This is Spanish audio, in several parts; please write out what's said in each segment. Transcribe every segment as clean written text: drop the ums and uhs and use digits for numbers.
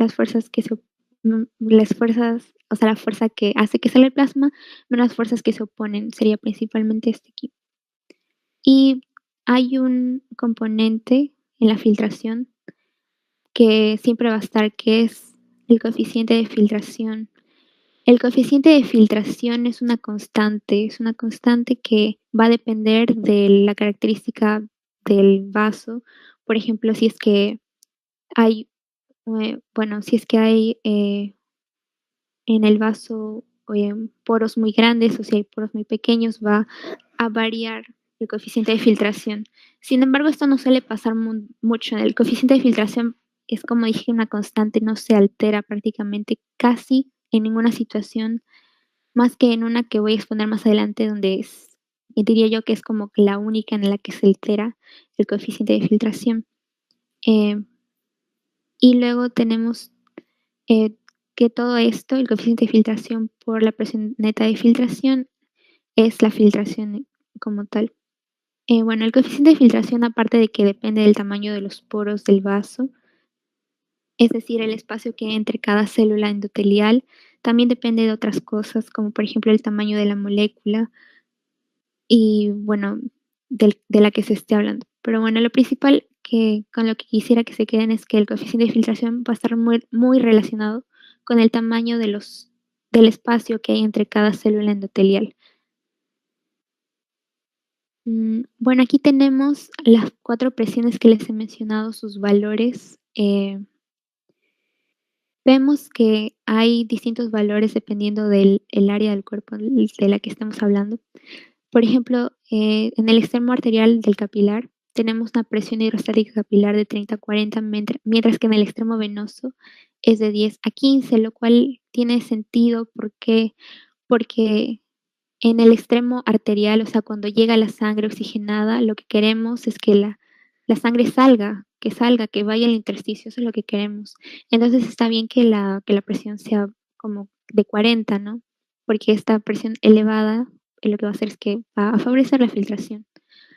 las fuerzas que se op las fuerzas, o sea, la fuerza que hace que salga el plasma, menos las fuerzas que se oponen, sería principalmente este aquí. Y hay un componente en la filtración que siempre va a estar, que es el coeficiente de filtración. El coeficiente de filtración es una constante que va a depender de la característica del vaso. Por ejemplo, si es que hay, bueno, si es que hay, en el vaso, poros muy grandes o si hay poros muy pequeños, va a variar el coeficiente de filtración. Sin embargo, esto no suele pasar mucho. El coeficiente de filtración es, como dije, una constante, no se altera prácticamente casi en ninguna situación, más que en una que voy a exponer más adelante, donde es, y diría yo que es como que la única en la que se altera el coeficiente de filtración. Eh, y luego tenemos eh, que todo esto, el coeficiente de filtración por la presión neta de filtración, es la filtración como tal. Bueno, el coeficiente de filtración, aparte de que depende del tamaño de los poros del vaso, es decir, el espacio que hay entre cada célula endotelial, también depende de otras cosas, como por ejemplo el tamaño de la molécula y, bueno, de la que se esté hablando. Pero bueno, lo principal que con lo que quisiera que se queden es que el coeficiente de filtración va a estar muy relacionado con el tamaño del espacio que hay entre cada célula endotelial. Bueno, aquí tenemos las 4 presiones que les he mencionado, sus valores. Vemos que hay distintos valores dependiendo del el área del cuerpo de la que estamos hablando. Por ejemplo, en el extremo arterial del capilar tenemos una presión hidrostática capilar de 30 a 40, mientras que en el extremo venoso es de 10 a 15, lo cual tiene sentido. ¿Por qué? Porque en el extremo arterial, o sea, cuando llega la sangre oxigenada, lo que queremos es que la sangre salga, que vaya al intersticio, eso es lo que queremos. Entonces está bien que la presión sea como de 40, ¿no? Porque esta presión elevada, lo que va a hacer es que va a favorecer la filtración.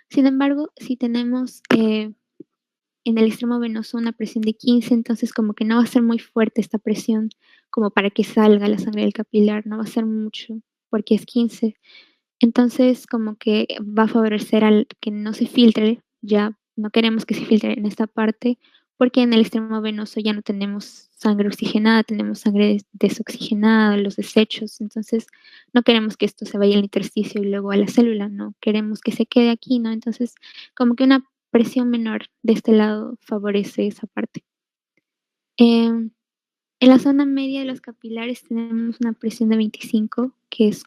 Sin embargo, si tenemos, en el extremo venoso una presión de 15, entonces como que no va a ser muy fuerte esta presión como para que salga la sangre del capilar, no va a ser mucho, porque es 15. Entonces, como que va a favorecer al que no se filtre, ya no queremos que se filtre en esta parte, porque en el extremo venoso ya no tenemos sangre oxigenada, tenemos sangre desoxigenada, los desechos. Entonces, no queremos que esto se vaya al intersticio y luego a la célula, no, queremos que se quede aquí, ¿no? Entonces, como que una presión menor de este lado favorece esa parte. Em, en la zona media de los capilares tenemos una presión de 25, que es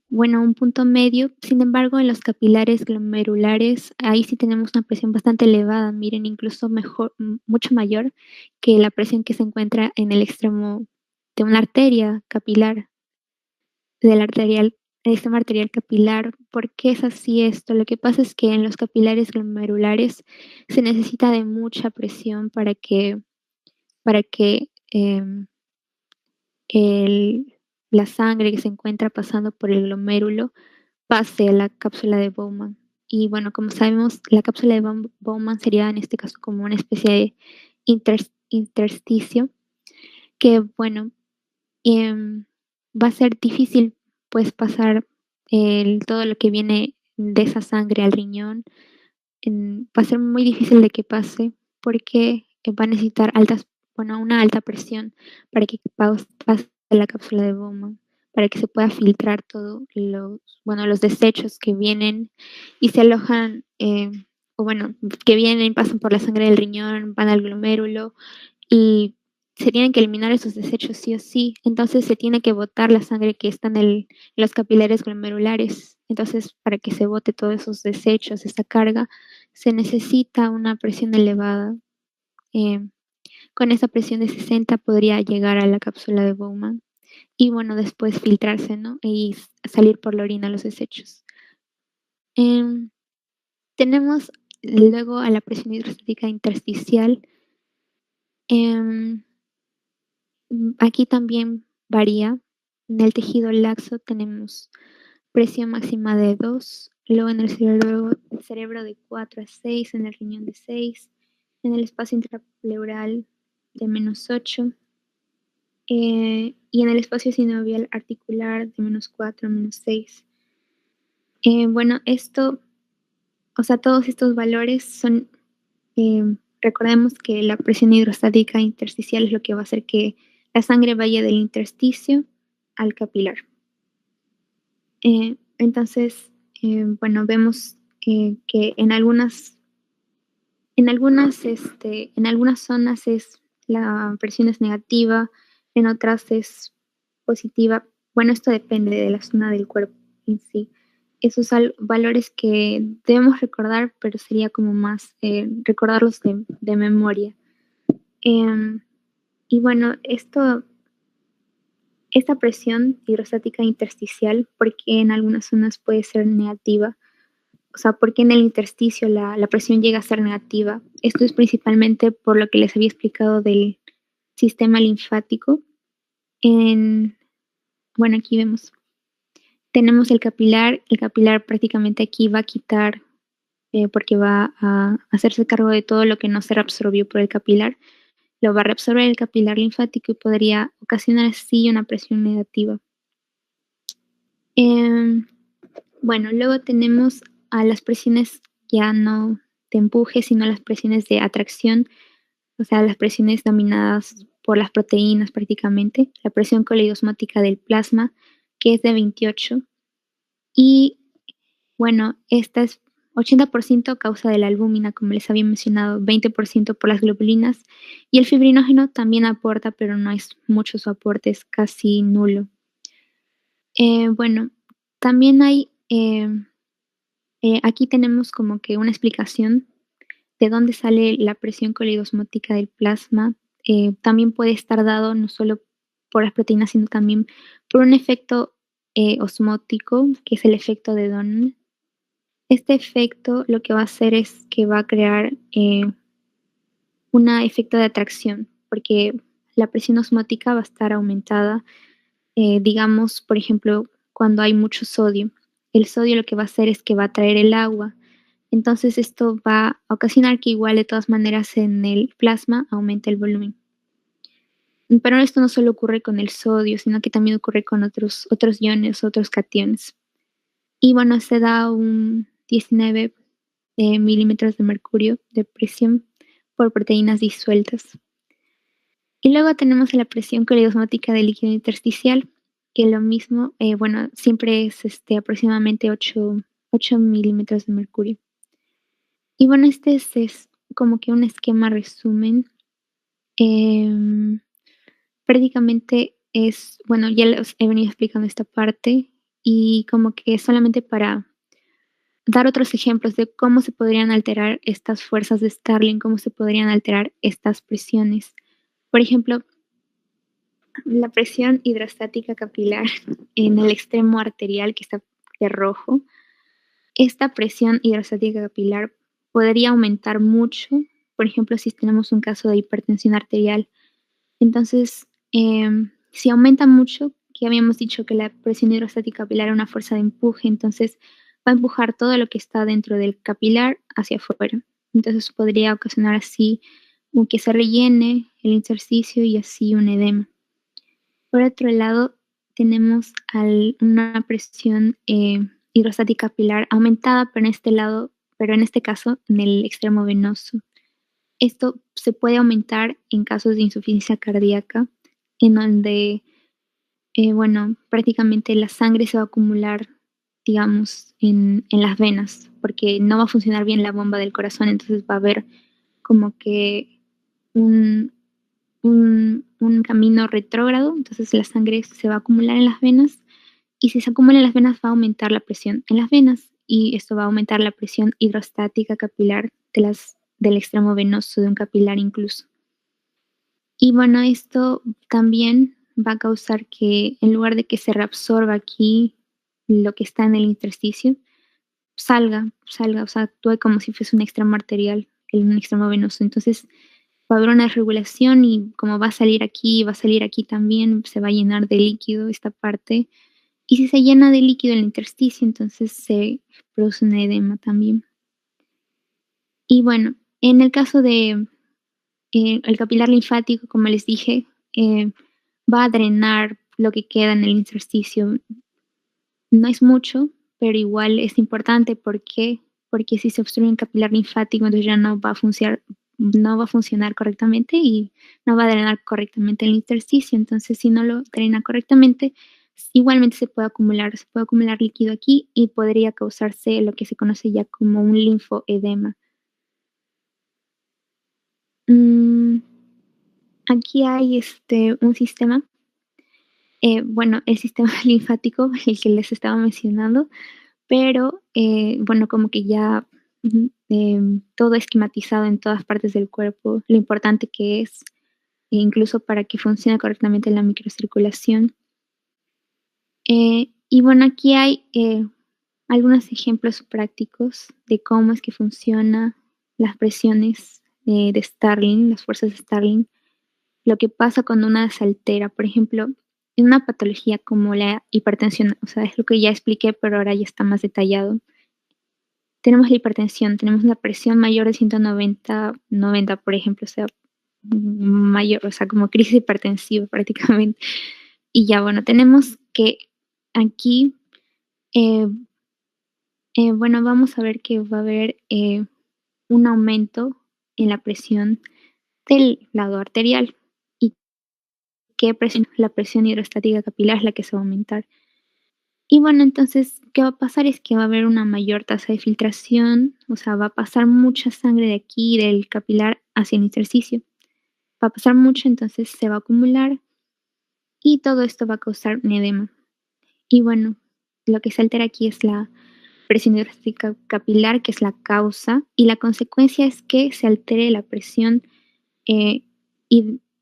bueno, un punto medio. Sin embargo, en los capilares glomerulares, ahí sí tenemos una presión bastante elevada, miren, incluso mucho mayor que la presión que se encuentra en el extremo de una arteria capilar, del arterial el sistema arterial capilar. ¿Por qué es así esto? Lo que pasa es que en los capilares glomerulares se necesita de mucha presión para que, el la sangre que se encuentra pasando por el glomérulo pase a la cápsula de Bowman. Y bueno, como sabemos, la cápsula de Bowman sería en este caso como una especie de intersticio que, bueno, em, va a ser difícil pues pasar todo lo que viene de esa sangre al riñón. Va a ser muy difícil de que pase porque va a necesitar bueno, una alta presión para que pase la cápsula de Bowman, para que se pueda filtrar todos bueno, los desechos que vienen y se alojan, o bueno, que vienen, pasan por la sangre del riñón, van al glomérulo y se tienen que eliminar esos desechos sí o sí. Entonces se tiene que botar la sangre que está en los capilares glomerulares. Entonces, para que se bote todos esos desechos, esa carga, se necesita una presión elevada. Em, con esa presión de 60 podría llegar a la cápsula de Bowman y, bueno, después filtrarse, ¿no? Y salir por la orina los desechos. Em, tenemos luego a la presión hidrostática intersticial. Em, Aquí también varía. En el tejido laxo tenemos presión máxima de 2, luego en el cerebro de 4 a 6, en el riñón de 6, en el espacio intrapleural de -8, y en el espacio sinovial articular de -4 a -6. Bueno, esto, o sea, todos estos valores son, recordemos que la presión hidrostática intersticial es lo que va a hacer que la sangre vaya del intersticio al capilar. Entonces, bueno, vemos que en algunas zonas la presión es negativa, en otras es positiva. Bueno, esto depende de la zona del cuerpo en sí. Esos valores que debemos recordar, pero sería como más recordarlos de memoria. Em, y bueno, esta presión hidrostática intersticial, porque en algunas zonas puede ser negativa, o sea, porque en el intersticio la presión llega a ser negativa. Esto es principalmente por lo que les había explicado del sistema linfático. En, bueno, aquí vemos, tenemos el capilar prácticamente aquí va a quitar, porque va a hacerse cargo de todo lo que no se reabsorbió por el capilar, lo va a reabsorber el capilar linfático y podría ocasionar así una presión negativa. Em, bueno, luego tenemos a las presiones ya no de empuje, sino las presiones de atracción, o sea, las presiones dominadas por las proteínas prácticamente, la presión coleidosmótica del plasma, que es de 28, y bueno, esta es 80% a causa de la albúmina, como les había mencionado, 20% por las globulinas, y el fibrinógeno también aporta, pero no es mucho su aporte, es casi nulo. Bueno, también hay, aquí tenemos como que una explicación de dónde sale la presión coleidosmótica del plasma. También puede estar dado no solo por las proteínas, sino también por un efecto osmótico, que es el efecto de Donner. Este efecto lo que va a hacer es que va a crear un efecto de atracción, porque la presión osmótica va a estar aumentada, digamos, por ejemplo, cuando hay mucho sodio. El sodio lo que va a hacer es que va a atraer el agua. Entonces esto va a ocasionar que igual de todas maneras en el plasma aumente el volumen. Pero esto no solo ocurre con el sodio, sino que también ocurre con otros iones, otros cationes. Y bueno, se da un 19 milímetros de mercurio de presión por proteínas disueltas. Y luego tenemos la presión coleidosmótica del líquido intersticial, que lo mismo, bueno, siempre es aproximadamente 8 milímetros de mercurio. Y bueno, este es como que un esquema resumen. Em, Prácticamente es, bueno, ya les he venido explicando esta parte y como que solamente para dar otros ejemplos de cómo se podrían alterar estas fuerzas de Starling, cómo se podrían alterar estas presiones. Por ejemplo, la presión hidrostática capilar en el extremo arterial que está de rojo, esta presión hidrostática capilar podría aumentar mucho, por ejemplo, si tenemos un caso de hipertensión arterial. Entonces, si aumenta mucho, que habíamos dicho que la presión hidrostática capilar era una fuerza de empuje, entonces va a empujar todo lo que está dentro del capilar hacia afuera. Entonces podría ocasionar así que se rellene el intersticio y así un edema. Por otro lado, tenemos una presión hidrostática capilar aumentada, pero en este caso en el extremo venoso. Esto se puede aumentar en casos de insuficiencia cardíaca, en donde, bueno, prácticamente la sangre se va a acumular, digamos, en las venas, porque no va a funcionar bien la bomba del corazón, entonces va a haber como que un, un camino retrógrado, entonces la sangre se va a acumular en las venas y si se acumula en las venas va a aumentar la presión en las venas y esto va a aumentar la presión hidrostática capilar del extremo venoso de un capilar incluso. Y bueno, esto también va a causar que en lugar de que se reabsorba aquí lo que está en el intersticio, salga, o sea, actúe como si fuese un extremo arterial, un extremo venoso. Entonces va a haber una regulación y como va a salir aquí también, se va a llenar de líquido esta parte. Y si se llena de líquido el intersticio, entonces se produce un edema también. Y bueno, en el caso de El capilar linfático, como les dije, va a drenar lo que queda en el intersticio. No es mucho, pero igual es importante, ¿por qué? Porque si se obstruye un capilar linfático, entonces ya no va a funcionar correctamente y no va a drenar correctamente el intersticio. Entonces, si no lo drena correctamente, igualmente se puede acumular líquido aquí y podría causarse lo que se conoce ya como un linfoedema. Mm, Aquí hay, un sistema, bueno, el sistema linfático, el que les estaba mencionando, pero, bueno, como que ya, todo esquematizado en todas partes del cuerpo, lo importante que es, incluso para que funcione correctamente la microcirculación. Y bueno, aquí hay, algunos ejemplos prácticos de cómo es que funciona las presiones, de Starling, las fuerzas de Starling. Lo que pasa cuando una se altera, por ejemplo, en una patología como la hipertensión, o sea, es lo que ya expliqué, pero ahora ya está más detallado. Tenemos la hipertensión, tenemos una presión mayor de 190, por ejemplo, o sea, mayor, o sea, como crisis hipertensiva prácticamente. Y ya, bueno, tenemos que aquí, eh, bueno, vamos a ver que va a haber, un aumento en la presión del lado arterial. ¿Y qué presión? La presión hidrostática capilar es la que se va a aumentar. Y bueno, entonces, ¿qué va a pasar? Es que va a haber una mayor tasa de filtración, o sea, va a pasar mucha sangre de aquí, del capilar, hacia el intersticio. Va a pasar mucho, entonces se va a acumular y todo esto va a causar un edema. Y bueno, lo que se altera aquí es la presión hidrostática capilar, que es la causa, y la consecuencia es que se altere la presión, eh,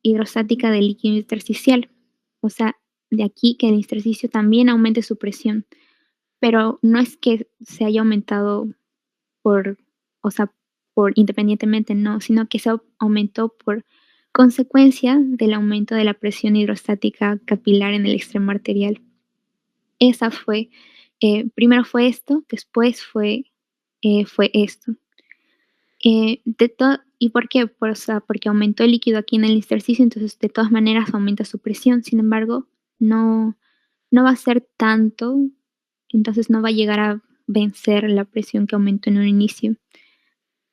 hidrostática del líquido intersticial. O sea, de aquí que el intersticio también aumente su presión. Pero no es que se haya aumentado por, o sea, por independientemente, no, sino que se aumentó por consecuencia del aumento de la presión hidrostática capilar en el extremo arterial. Esa fue, primero fue esto, después fue esto. ¿Y por qué? O sea, porque aumentó el líquido aquí en el intersticio, entonces de todas maneras aumenta su presión. Sin embargo, no, no va a ser tanto, entonces no va a llegar a vencer la presión que aumentó en un inicio,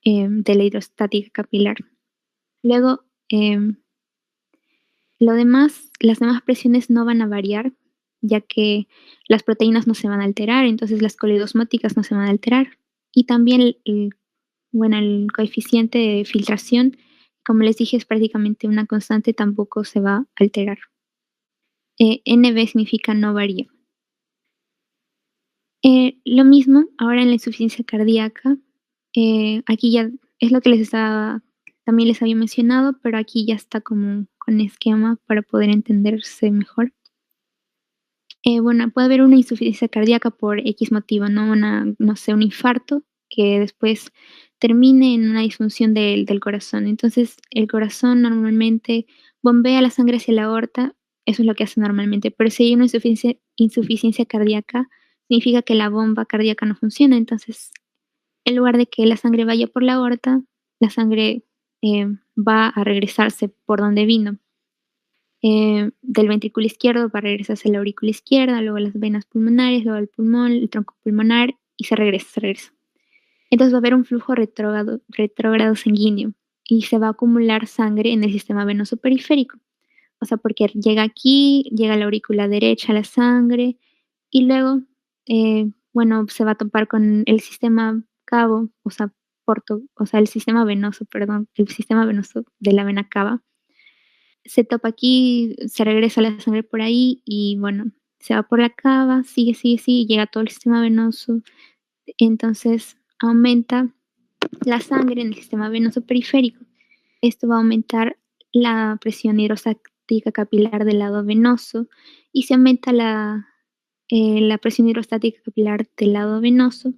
de la hidrostática capilar. Luego, las demás presiones no van a variar, ya que las proteínas no se van a alterar, entonces las coliidosmóticas no se van a alterar. Y también bueno, el coeficiente de filtración, como les dije, es prácticamente una constante, tampoco se va a alterar. NB significa no varía. Lo mismo ahora en la insuficiencia cardíaca, aquí ya es lo que también les había mencionado, pero aquí ya está como con esquema para poder entenderse mejor. Bueno, puede haber una insuficiencia cardíaca por X motivo, ¿no? No sé, un infarto que después termine en una disfunción del corazón. Entonces, el corazón normalmente bombea la sangre hacia la aorta, eso es lo que hace normalmente, pero si hay una insuficiencia cardíaca, significa que la bomba cardíaca no funciona. Entonces, en lugar de que la sangre vaya por la aorta, la sangre, va a regresarse por donde vino. Del ventrículo izquierdo va a regresarse a la aurícula izquierda, luego las venas pulmonares, luego el pulmón, el tronco pulmonar y se regresa. Entonces va a haber un flujo retrógrado sanguíneo y se va a acumular sangre en el sistema venoso periférico. O sea, porque llega aquí, llega a la aurícula derecha la sangre y luego, bueno, se va a topar con el sistema cavo, o sea, el sistema venoso, perdón, el sistema venoso de la vena cava. Se topa aquí, se regresa la sangre por ahí y bueno, se va por la cava, sigue, llega a todo el sistema venoso. Entonces aumenta la sangre en el sistema venoso periférico. Esto va a aumentar la presión hidrostática capilar del lado venoso y si aumenta la presión hidrostática capilar del lado venoso,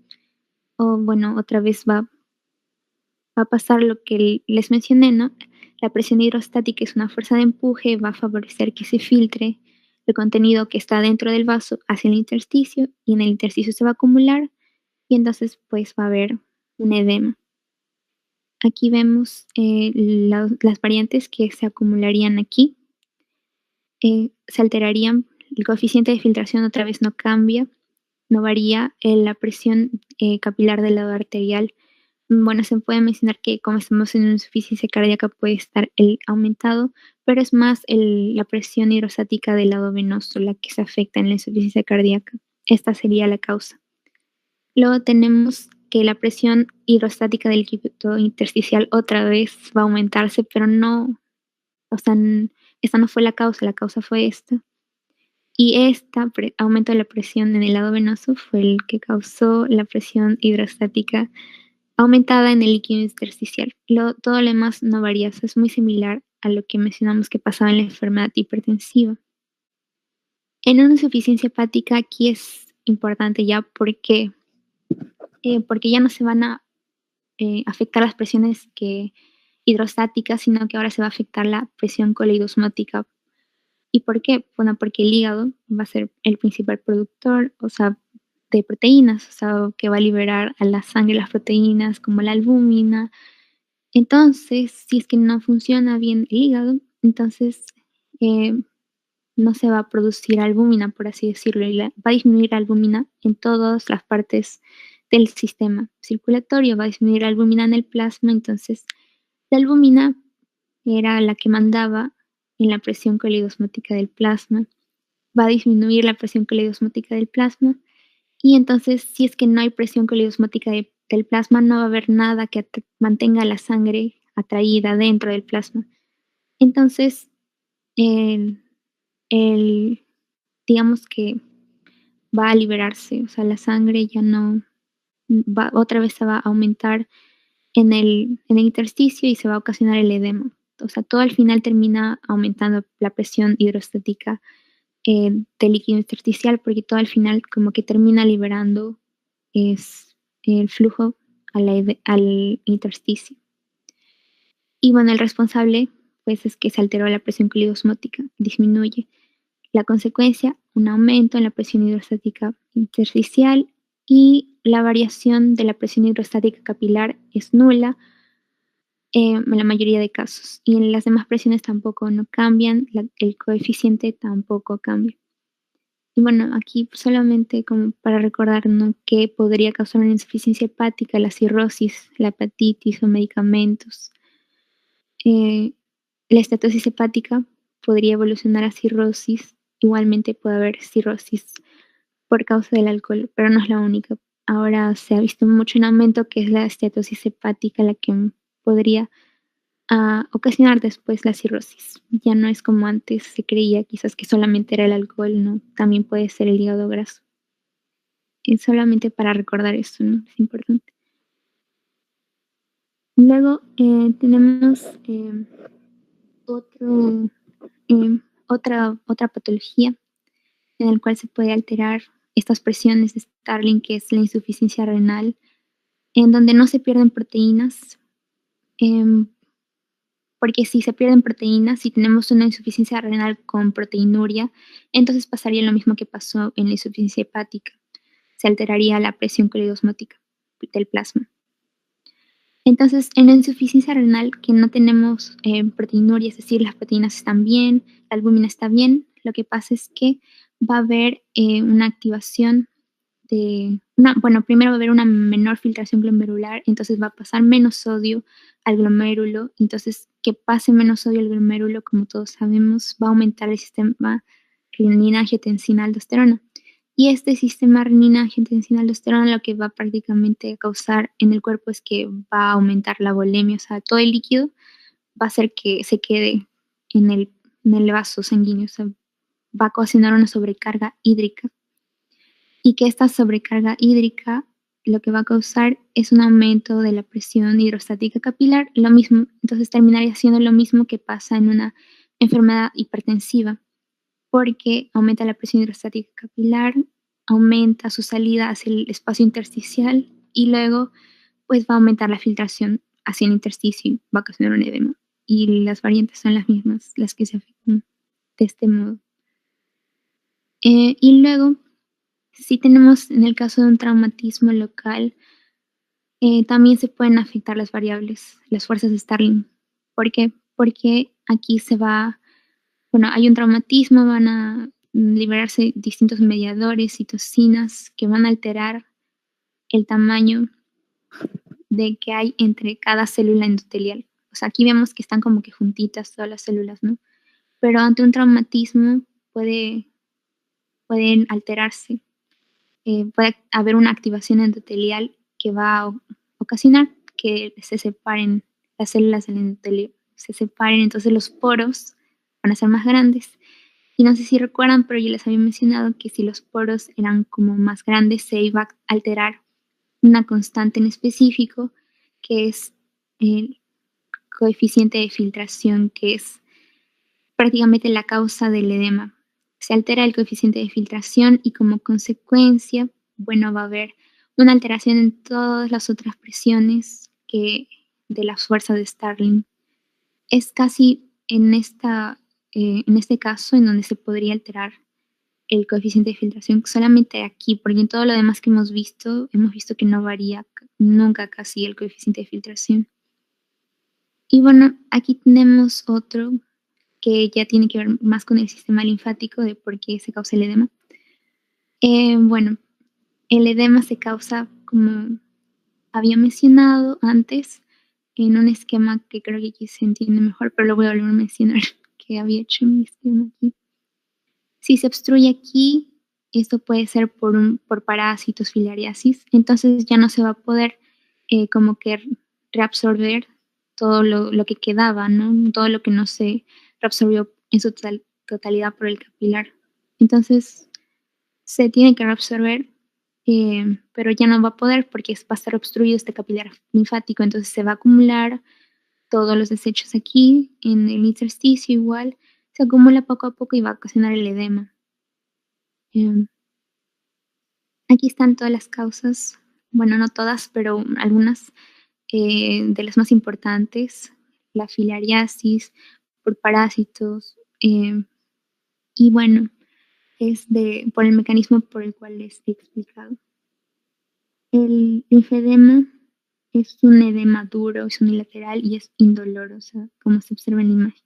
o bueno, otra vez va a pasar lo que les mencioné, ¿no? La presión hidrostática es una fuerza de empuje, va a favorecer que se filtre el contenido que está dentro del vaso hacia el intersticio y en el intersticio se va a acumular y entonces pues va a haber un edema. aquí vemos las variantes que se acumularían aquí, se alterarían, el coeficiente de filtración otra vez no cambia, no varía, la presión capilar del lado arterial. Bueno, se puede mencionar que como estamos en una insuficiencia cardíaca puede estar aumentado, pero es más la presión hidrostática del lado venoso la que se afecta en la insuficiencia cardíaca. Esta sería la causa. Luego tenemos que la presión hidrostática del líquido intersticial otra vez va a aumentarse, pero no, o sea, esta no fue la causa fue esta. Y aumento de la presión en el lado venoso fue el que causó la presión hidrostática aumentada en el líquido intersticial. Todo lo demás no varía, es muy similar a lo que mencionamos que pasaba en la enfermedad hipertensiva. En una insuficiencia hepática aquí es importante ya porque ya no se van a afectar las presiones hidrostáticas, sino que ahora se va a afectar la presión coleidosmótica. ¿Y por qué? Bueno, porque el hígado va a ser el principal productor, o sea, de proteínas, o sea, que va a liberar a la sangre las proteínas como la albúmina. Entonces, si es que no funciona bien el hígado, entonces eh, no se va a producir albúmina, por así decirlo, y va a disminuir la albúmina en todas las partes del sistema circulatorio, va a disminuir la albúmina en el plasma, entonces la albúmina era la que mandaba en la presión coleidosmótica del plasma, va a disminuir la presión coleidosmótica del plasma, y entonces si es que no hay presión coleidosmótica del plasma, no va a haber nada que mantenga la sangre atraída dentro del plasma. Entonces, el, el digamos que va a liberarse, o sea, la sangre ya no va, otra vez se va a aumentar en el intersticio y se va a ocasionar el edema. O sea, todo al final termina aumentando la presión hidrostática del líquido intersticial porque todo al final como que termina liberando es el flujo al intersticio. Y bueno, el responsable pues es que se alteró la presión coleidosmótica, disminuye. La consecuencia, un aumento en la presión hidrostática intersticial y la variación de la presión hidrostática capilar es nula en la mayoría de casos. Y en las demás presiones tampoco no cambian, el coeficiente tampoco cambia. Y bueno, aquí solamente como para recordar, ¿no?, qué podría causar una insuficiencia hepática, la cirrosis, la hepatitis o medicamentos. La estatosis hepática podría evolucionar a cirrosis. Igualmente puede haber cirrosis por causa del alcohol, pero no es la única. Ahora se ha visto mucho un aumento que es la estatosis hepática la que podría ocasionar después la cirrosis. Ya no es como antes se creía quizás que solamente era el alcohol, ¿no? También puede ser el hígado graso. Y solamente para recordar esto, ¿no? Es importante. Luego tenemos otro, otra patología en el cual se puede alterar estas presiones de Starling, que es la insuficiencia renal, en donde no se pierden proteínas, em, porque si se pierden proteínas, si tenemos una insuficiencia renal con proteinuria, entonces pasaría lo mismo que pasó en la insuficiencia hepática, se alteraría la presión coleidosmótica del plasma. Entonces, en la insuficiencia renal, que no tenemos proteinuria, es decir, las proteínas están bien, la albúmina está bien, lo que pasa es que va a haber una activación primero va a haber una menor filtración glomerular, entonces va a pasar menos sodio al glomérulo, entonces que pase menos sodio al glomérulo, como todos sabemos, va a aumentar el sistema renina-angiotensina-aldosterona. Y este sistema renina-angiotensina-aldosterona lo que va prácticamente a causar en el cuerpo es que va a aumentar la volemia, o sea, todo el líquido va a hacer que se quede en el vaso sanguíneo, o sea, va a ocasionar una sobrecarga hídrica y que esta sobrecarga hídrica lo que va a causar es un aumento de la presión hidrostática capilar, lo mismo, entonces terminaría siendo lo mismo que pasa en una enfermedad hipertensiva, porque aumenta la presión hidrostática capilar, aumenta su salida hacia el espacio intersticial y luego pues va a aumentar la filtración hacia el intersticio y va a ocasionar un edema. Y las variantes son las mismas, las que se afectan de este modo. Y luego, si tenemos en el caso de un traumatismo local, También se pueden afectar las variables, las fuerzas de Starling. ¿Por qué? Porque aquí bueno, hay un traumatismo, van a liberarse distintos mediadores, citocinas, que van a alterar el tamaño de que hay entre cada célula endotelial. O sea, aquí vemos que están como que juntitas todas las células, ¿no? Pero ante un traumatismo puede, pueden alterarse, puede haber una activación endotelial que va a ocasionar que se separen las células del endotelio, se separen, entonces los poros van a ser más grandes. Y no sé si recuerdan, pero yo les había mencionado que si los poros eran como más grandes, se iba a alterar una constante en específico, que es el coeficiente de filtración, que es prácticamente la causa del edema. Se altera el coeficiente de filtración y como consecuencia, bueno, va a haber una alteración en todas las otras presiones de las fuerzas de Starling. Es casi en este caso en donde se podría alterar el coeficiente de filtración solamente aquí, porque en todo lo demás que hemos visto que no varía nunca casi el coeficiente de filtración. Y bueno, aquí tenemos otro que ya tiene que ver más con el sistema linfático de por qué se causa el edema. Bueno, el edema se causa, como había mencionado antes, en un esquema que creo que aquí se entiende mejor, pero lo voy a volver a mencionar, que había hecho mi esquema aquí. Si se obstruye aquí, esto puede ser por parásitos, filariasis, entonces ya no se va a poder como que reabsorber todo lo que quedaba, ¿no? Todo lo que no se reabsorbió en su totalidad por el capilar. Entonces se tiene que reabsorber, pero ya no va a poder porque va a estar obstruido este capilar linfático, entonces se va a acumular todos los desechos aquí en el intersticio igual, se acumula poco a poco y va a ocasionar el edema. Em, Aquí están todas las causas, bueno, no todas, pero algunas de las más importantes, la filariasis por parásitos, y bueno, por el mecanismo por el cual les he explicado. El linfedema es un edema duro, es unilateral y es indoloro, o sea, como se observa en la imagen.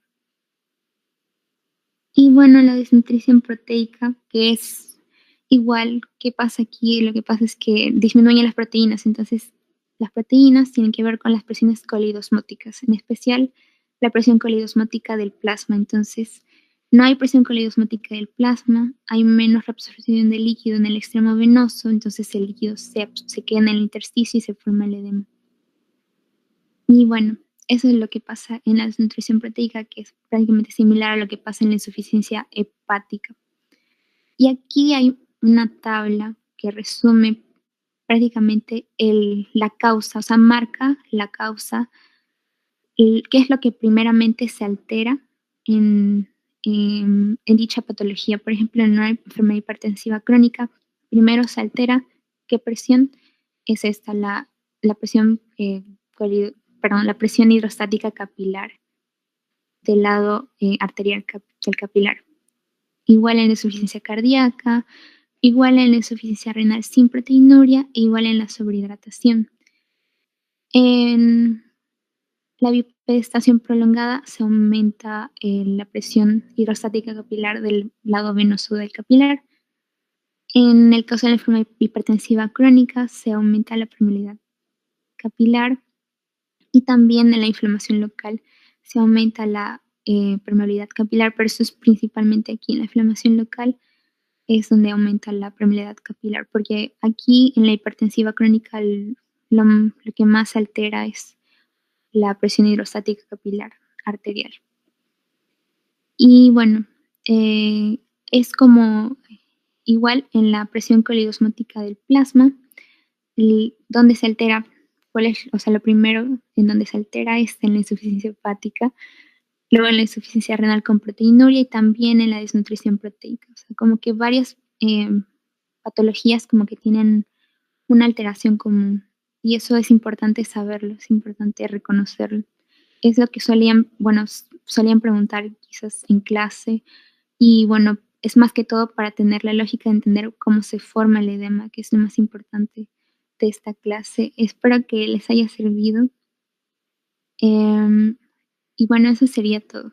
Y bueno, la desnutrición proteica, que es igual, ¿qué pasa aquí? Lo que pasa es que disminuyen las proteínas, entonces las proteínas tienen que ver con las presiones colidosmóticas, en especial la presión colidosmótica del plasma. Entonces, no hay presión colidosmótica del plasma, hay menos reabsorción de líquido en el extremo venoso, entonces el líquido se queda en el intersticio y se forma el edema. Y bueno, eso es lo que pasa en la desnutrición proteica, que es prácticamente similar a lo que pasa en la insuficiencia hepática. Y aquí hay una tabla que resume prácticamente la causa, o sea, marca la causa, qué es lo que primeramente se altera en, en dicha patología. Por ejemplo, en una enfermedad hipertensiva crónica, primero se altera qué presión es esta, la presión, perdón, la presión hidrostática capilar del lado arterial del capilar. Igual en la insuficiencia cardíaca, igual en la insuficiencia renal sin proteinuria e igual en la sobrehidratación. En la bipedestación prolongada se aumenta la presión hidrostática capilar del lado venoso del capilar. En el caso de la enfermedad hipertensiva crónica se aumenta la permeabilidad capilar y también en la inflamación local se aumenta la permeabilidad capilar, pero eso es principalmente aquí en la inflamación local es donde aumenta la permeabilidad capilar, porque aquí en la hipertensiva crónica lo que más se altera es la presión hidrostática capilar arterial. Y bueno, es como igual en la presión colidosmótica del plasma, donde se altera, o sea, lo primero en donde se altera es en la insuficiencia hepática, luego en la insuficiencia renal con proteinuria y también en la desnutrición proteica. O sea, como que varias patologías como que tienen una alteración común. Y eso es importante saberlo, es importante reconocerlo. Es lo que solían preguntar quizás en clase. Y bueno, es más que todo para tener la lógica de entender cómo se forma el edema, que es lo más importante de esta clase. Espero que les haya servido. Em, y bueno, eso sería todo.